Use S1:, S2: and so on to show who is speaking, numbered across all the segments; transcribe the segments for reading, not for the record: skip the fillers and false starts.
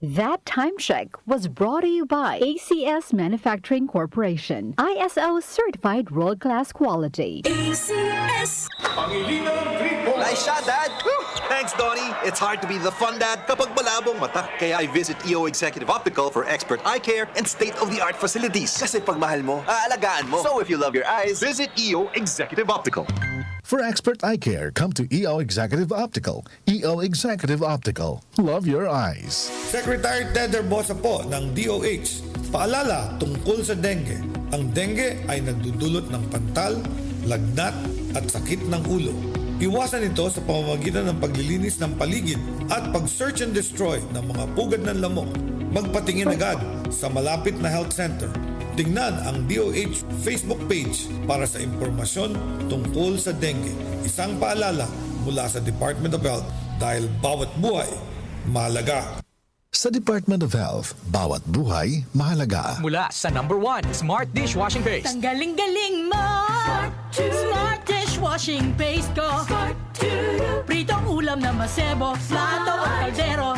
S1: That time check was brought to you by ACS Manufacturing Corporation, ISO certified world-class quality.
S2: ACS.
S3: Nice shot, Dad! Whew. Thanks, Donnie. It's hard to be the fun dad kapag malabong mata. Kaya I visit EO Executive Optical for expert eye care and state-of-the-art facilities. Kasi pag mahal mo, aalagaan mo. So if you love your eyes, visit EO Executive Optical.
S4: For expert eye care, come to EO Executive Optical. EO Executive Optical. Love your eyes.
S5: Secretary Tedder Bosa po ng DOH. Paalala tungkol sa dengue. Ang dengue ay nagdudulot ng pantal, lagnat at sakit ng ulo. Iwasan ito sa pamamagitan ng paglilinis ng paligid at pag-search and destroy ng mga pugad ng lamok. Magpatingin agad sa malapit na health center. Tingnan ang DOH Facebook page para sa impormasyon tungkol sa dengue. Isang paalala mula sa Department of Health dahil bawat buhay mahalaga.
S4: Sa Department of Health, bawat buhay mahalaga.
S6: Mula sa #1 Smart Dishwashing Paste.
S2: Ang galing-galing mo. Smart dishwashing paste ko. Pritong ulam na masebo, plato at kaldero.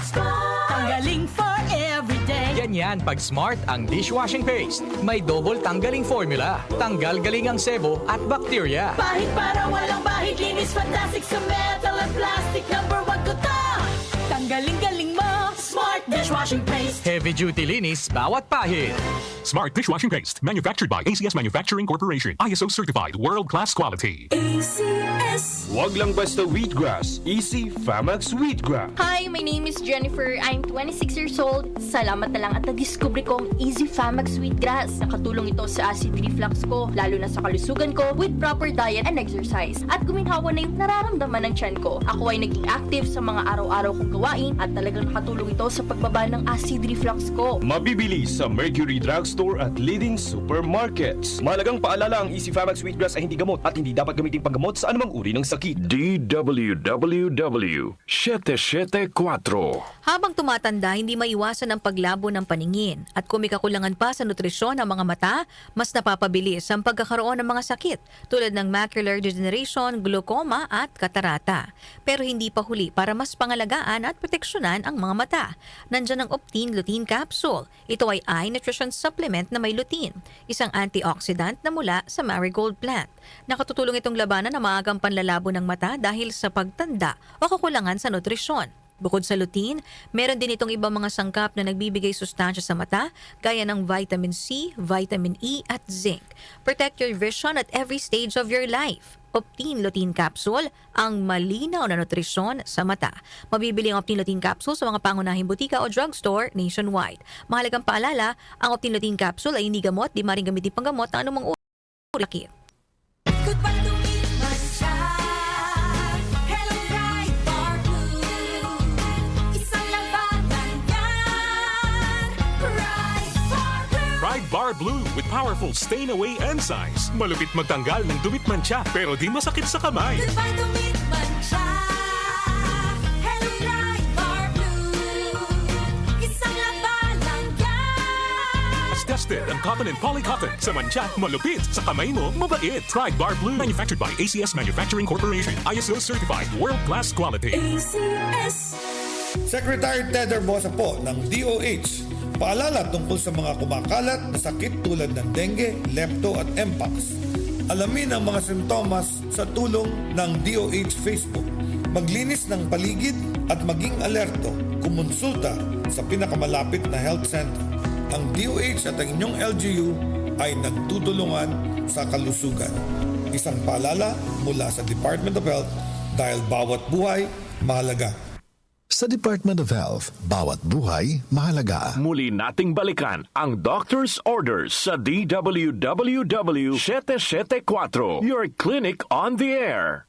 S2: Tanggaling for everyday.
S6: Ganyan pag Smart ang dishwashing paste. May double tanggaling formula. Tanggal galing ang sebo at bakterya.
S2: Bahid para walang bahid, linis fantastic sa metal at plastic. #1 ko to. Tanggaling-galing mo. Smart dishwashing paste.
S6: Heavy duty linis bawat pahid.
S7: Smart Dishwashing Paste, manufactured by ACS Manufacturing Corporation. ISO certified, world-class quality.
S2: ACS.
S8: Wag lang basta wheatgrass. Easy Famax Wheatgrass.
S9: Hi, my name is Jennifer. I'm 26 years old. Salamat na lang at na-discover ko ang Easy Famax Wheatgrass. Nakatulong ito sa acid reflux ko, lalo na sa kalusugan ko with proper diet and exercise. At guminhawa na yung nararamdaman ng tiyan ko. Ako ay naging active sa mga araw-araw kong gawain at talagang nakatulong ito sa pagbaba ng acid reflux ko.
S8: Mabibili sa Mercury Drugstore at leading supermarkets. Mahalagang paalala, ang Easy Famax Wheatgrass ay hindi gamot at hindi dapat gamitin panggamot sa anumang uri ng sakit. DWWW 774.
S10: Habang tumatanda, hindi maiwasan ang paglabo ng paningin. At kung may kakulangan pa sa nutrisyon ng mga mata, mas napapabilis ang pagkakaroon ng mga sakit tulad ng macular degeneration, glaucoma at katarata. Pero hindi pa huli para mas pangalagaan at proteksyonan ang mga mata. Nandyan ang Optine Lutein Capsule. Ito ay eye nutrition supplement na may lutein, isang antioxidant na mula sa marigold plant. Nakatutulong itong labanan ang maagang panlalabo ng mata dahil sa pagtanda o kakulangan sa nutrisyon. Bukod sa lutein, meron din itong ibang mga sangkap na nagbibigay sustansya sa mata gaya ng vitamin C, vitamin E at zinc. Protect your vision at every stage of your life. Optine Lutein Capsule, ang malinaw na nutrisyon sa mata. Mabibili ang Optine Lutein Capsule sa mga pangunahing butika o drugstore nationwide. Mahalagang paalala, ang Optine Lutein Capsule ay hindi gamot, di maring gamitin panggamot ng anumang uri sakit.
S2: Goodbye to me, Masya. Hello, bright bar blue. Isang labanan yan. Bright bar blue.
S7: Pride Bar Blue with powerful stain-away enzymes. Malupit magtanggal ng dumit mancha pero di masakit sa kamay.
S2: Goodbye to me, Masya. Hello, bright bar blue. Isang labanan yan.
S7: As tested ang cotton and polycotton. Sa mancha, malupit. Sa kamay mo, mabait. Pride Bar Blue. Manufactured by ACS Manufacturing Corporation. ISO certified, world-class quality.
S2: ACS.
S5: Secretary Tedder Bosa po ng DOH. Paalala tungkol sa mga kumakalat na sakit tulad ng dengue, lepto at mpox. Alamin ang mga sintomas sa tulong ng DOH Facebook. Maglinis ng paligid at maging alerto. Kumonsulta sa pinakamalapit na health center. Ang DOH at ang inyong LGU ay nagtutulungan sa kalusugan. Isang paalala mula sa Department of Health dahil bawat buhay mahalaga.
S4: Sa Department of Health, bawat buhay mahalaga.
S8: Muli nating balikan ang Doctor's Orders sa DWWW 774. Your clinic on the air.